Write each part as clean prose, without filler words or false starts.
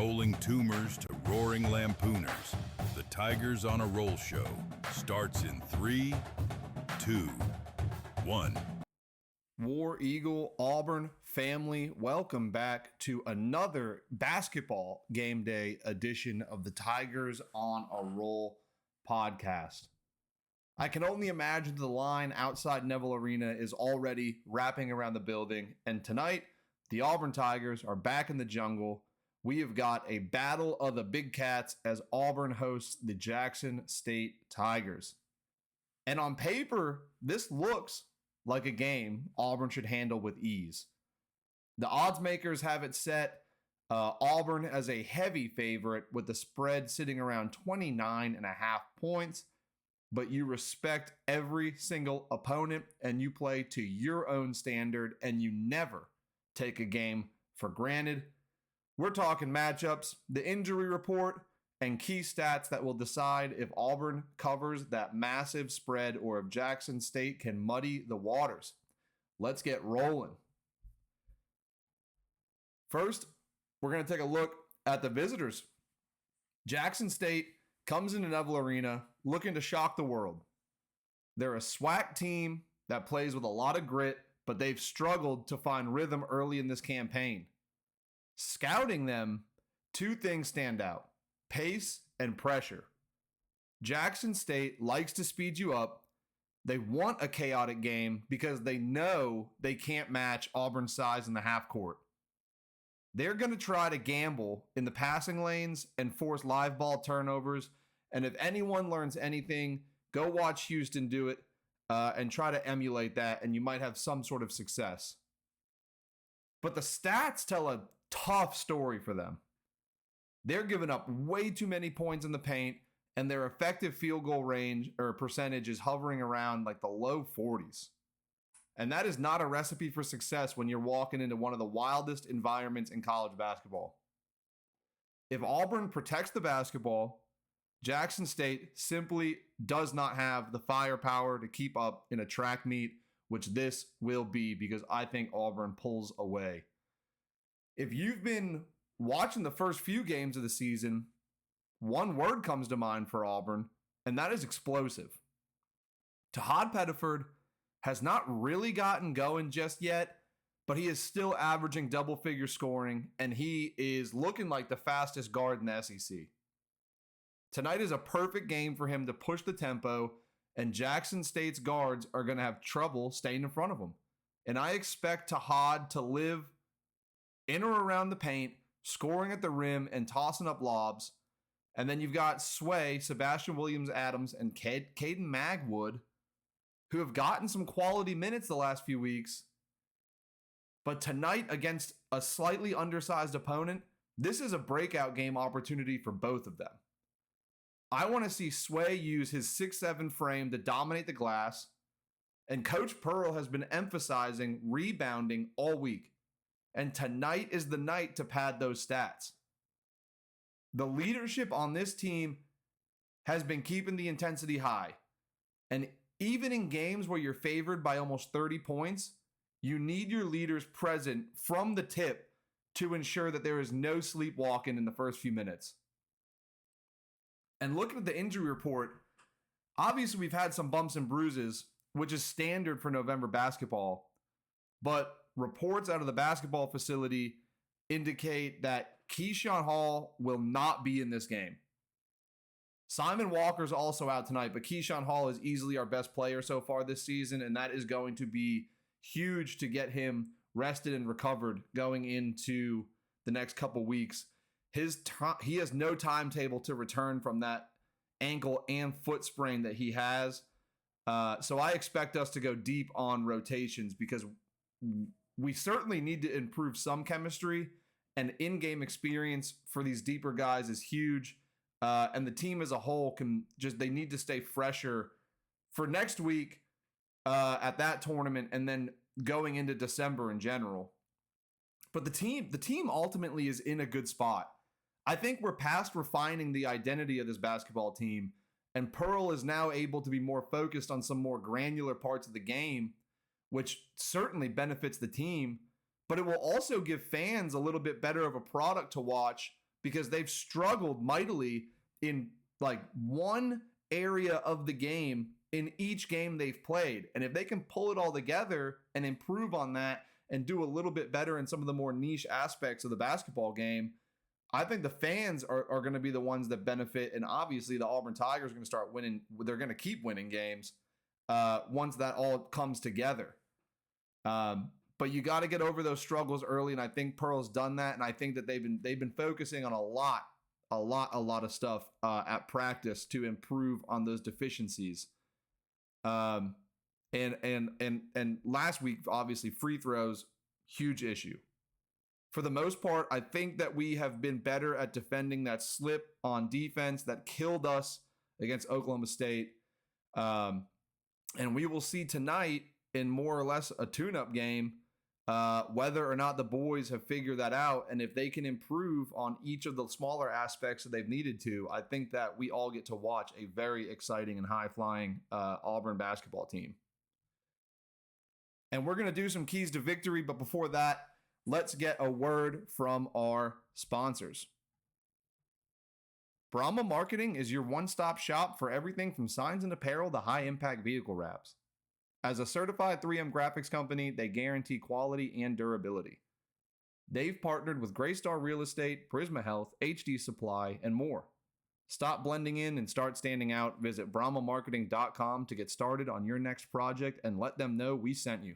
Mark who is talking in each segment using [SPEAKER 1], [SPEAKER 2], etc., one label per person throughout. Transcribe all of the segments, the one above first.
[SPEAKER 1] rolling tumors to roaring lampooners, the Tigers on a Roll show starts in 3, 2, 1.
[SPEAKER 2] War Eagle Auburn family, welcome back to another basketball game day edition of the Tigers on a Roll podcast. I can only imagine the line outside Neville Arena is already wrapping around the building, and tonight the Auburn Tigers are back in the jungle. We have got a battle of the big cats as Auburn hosts the Jackson State Tigers. And on paper, this looks like a game Auburn should handle with ease. The odds makers have it set Auburn as a heavy favorite with the spread sitting around 29.5 points, but you respect every single opponent and you play to your own standard and you never take a game for granted. We're talking matchups, the injury report, and key stats that will decide if Auburn covers that massive spread or if Jackson State can muddy the waters. Let's get rolling. First, we're going to take a look at the visitors. Jackson State comes into Neville Arena looking to shock the world. They're a SWAC team that plays with a lot of grit, but they've struggled to find rhythm early in this campaign. Scouting them, two things stand out: pace and pressure. Jackson State likes to speed you up. They want a chaotic game because they know they can't match Auburn's size in the half court. They're going to try to gamble in the passing lanes and force live ball turnovers. And if anyone learns anything, go watch Houston do it and try to emulate that, and you might have some sort of success. But the stats tell a tough story for them. They're giving up way too many points in the paint, and their effective field goal range or percentage is hovering around like the low 40s. And that is not a recipe for success when you're walking into one of the wildest environments in college basketball. If Auburn protects the basketball, Jackson State simply does not have the firepower to keep up in a track meet, which this will be, because I think Auburn pulls away. If you've been watching the first few games of the season, one word comes to mind for Auburn, and that is explosive. Tahaad Pettiford has not really gotten going just yet, but he is still averaging double-figure scoring, and he is looking like the fastest guard in the SEC. Tonight is a perfect game for him to push the tempo, and Jackson State's guards are going to have trouble staying in front of him. And I expect Tahaad to live in or around the paint, scoring at the rim and tossing up lobs. And then you've got Sway, Sebastian Williams-Adams, and Caden Magwood, who have gotten some quality minutes the last few weeks. But tonight, against a slightly undersized opponent, this is a breakout game opportunity for both of them. I want to see Sway use his 6'7" frame to dominate the glass, and Coach Pearl has been emphasizing rebounding all week. And tonight is the night to pad those stats. The leadership on this team has been keeping the intensity high. And even in games where you're favored by almost 30 points, you need your leaders present from the tip to ensure that there is no sleepwalking in the first few minutes. And looking at the injury report, obviously we've had some bumps and bruises, which is standard for November basketball. But reports out of the basketball facility indicate that Keyshawn Hall will not be in this game. Simon Walker's also out tonight, but Keyshawn Hall is easily our best player so far this season, and that is going to be huge to get him rested and recovered going into the next couple weeks. He has no timetable to return from that ankle and foot sprain that he has. So I expect us to go deep on rotations because we certainly need to improve some chemistry, and in-game experience for these deeper guys is huge. And the team as a whole they need to stay fresher for next week at that tournament and then going into December in general. But the team ultimately is in a good spot. I think we're past refining the identity of this basketball team, and Pearl is now able to be more focused on some more granular parts of the game, which certainly benefits the team, but it will also give fans a little bit better of a product to watch because they've struggled mightily in like one area of the game in each game they've played. And if they can pull it all together and improve on that and do a little bit better in some of the more niche aspects of the basketball game, I think the fans are going to be the ones that benefit. And obviously the Auburn Tigers are going to start winning. They're going to keep winning games once that all comes together. But you got to get over those struggles early. And I think Pearl's done that. And I think that they've been focusing on a lot of stuff at practice to improve on those deficiencies. And last week, obviously, free throws, huge issue. For the most part, I think that we have been better at defending that slip on defense that killed us against Oklahoma State. And we will see tonight in more or less a tune-up game whether or not the boys have figured that out. And if they can improve on each of the smaller aspects that they've needed to, I think that we all get to watch a very exciting and high-flying Auburn basketball team. And we're going to do some keys to victory. But before that, let's get a word from our sponsors. Brahma Marketing is your one-stop shop for everything from signs and apparel to high-impact vehicle wraps. As a certified 3M graphics company, they guarantee quality and durability. They've partnered with Graystar Real Estate, Prisma Health, HD Supply, and more. Stop blending in and start standing out. Visit BrahmaMarketing.com to get started on your next project and let them know we sent you.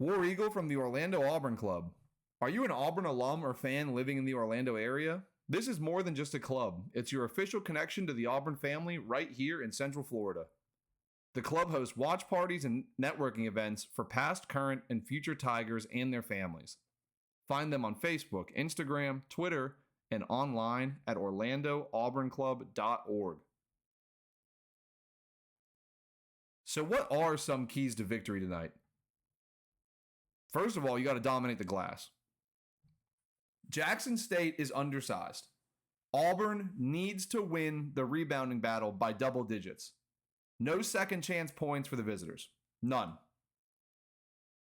[SPEAKER 2] War Eagle from the Orlando Auburn Club. Are you an Auburn alum or fan living in the Orlando area? This is more than just a club. It's your official connection to the Auburn family right here in Central Florida. The club hosts watch parties and networking events for past, current, and future Tigers and their families. Find them on Facebook, Instagram, Twitter, and online at orlandooburnclub.org. So what are some keys to victory tonight? First of all, you got to dominate the glass. Jackson State is undersized. Auburn needs to win the rebounding battle by double digits. No second chance points for the visitors. None.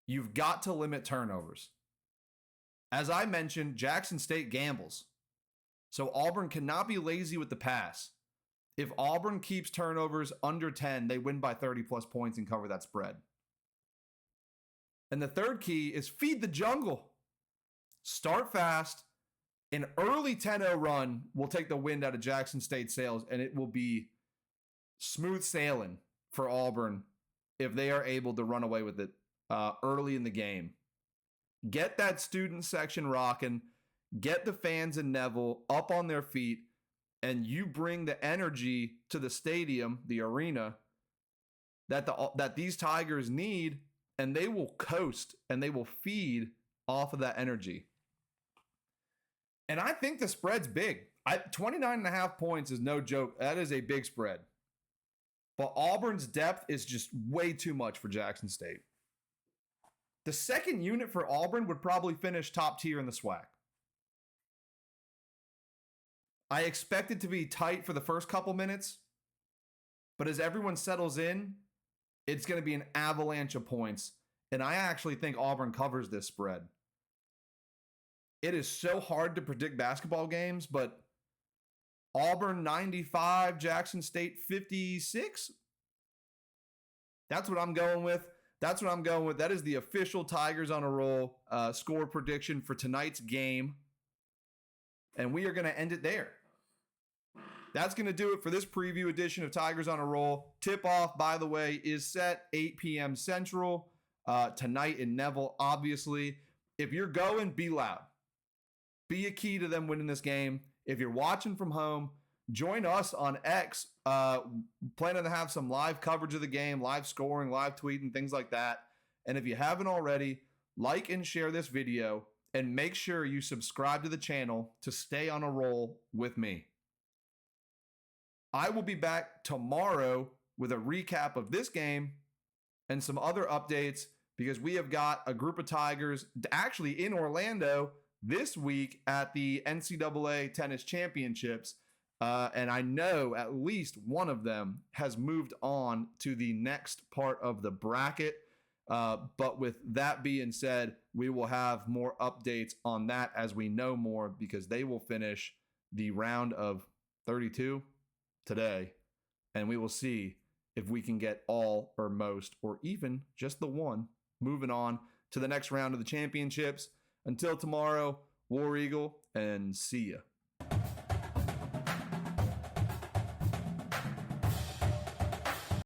[SPEAKER 2] You've got to limit turnovers. As I mentioned, Jackson State gambles. So Auburn cannot be lazy with the pass. If Auburn keeps turnovers under 10, they win by 30 plus points and cover that spread. And the third key is feed the jungle. Start fast. An early 10-0 run will take the wind out of Jackson State sails, and it will be smooth sailing for Auburn if they are able to run away with it early in the game. Get that student section rocking. Get the fans in Neville up on their feet, and you bring the energy to the stadium, the arena, that these Tigers need, and they will coast and they will feed off of that energy. And I think the spread's big. 29.5 points is no joke. That is a big spread. But Auburn's depth is just way too much for Jackson State. The second unit for Auburn would probably finish top tier in the SWAC. I expect it to be tight for the first couple minutes, but as everyone settles in, it's going to be an avalanche of points. And I actually think Auburn covers this spread. It is so hard to predict basketball games, but Auburn 95, Jackson State 56. That's what I'm going with. That is the official Tigers on a Roll score prediction for tonight's game. And we are going to end it there. That's going to do it for this preview edition of Tigers on a Roll. Tip-off, by the way, is set 8 p.m. Central tonight in Neville, obviously. If you're going, be loud. Be a key to them winning this game. If you're watching from home, join us on X. Planning to have some live coverage of the game, live scoring, live tweeting, things like that. And if you haven't already, like and share this video and make sure you subscribe to the channel to stay on a roll with me. I will be back tomorrow with a recap of this game and some other updates because we have got a group of Tigers actually in Orlando this week at the NCAA Tennis Championships. And I know at least one of them has moved on to the next part of the bracket. But with that being said, we will have more updates on that as we know more, because they will finish the round of 32 today, and we will see if we can get all or most or even just the one moving on to the next round of the championships. Until tomorrow, War Eagle, and see ya.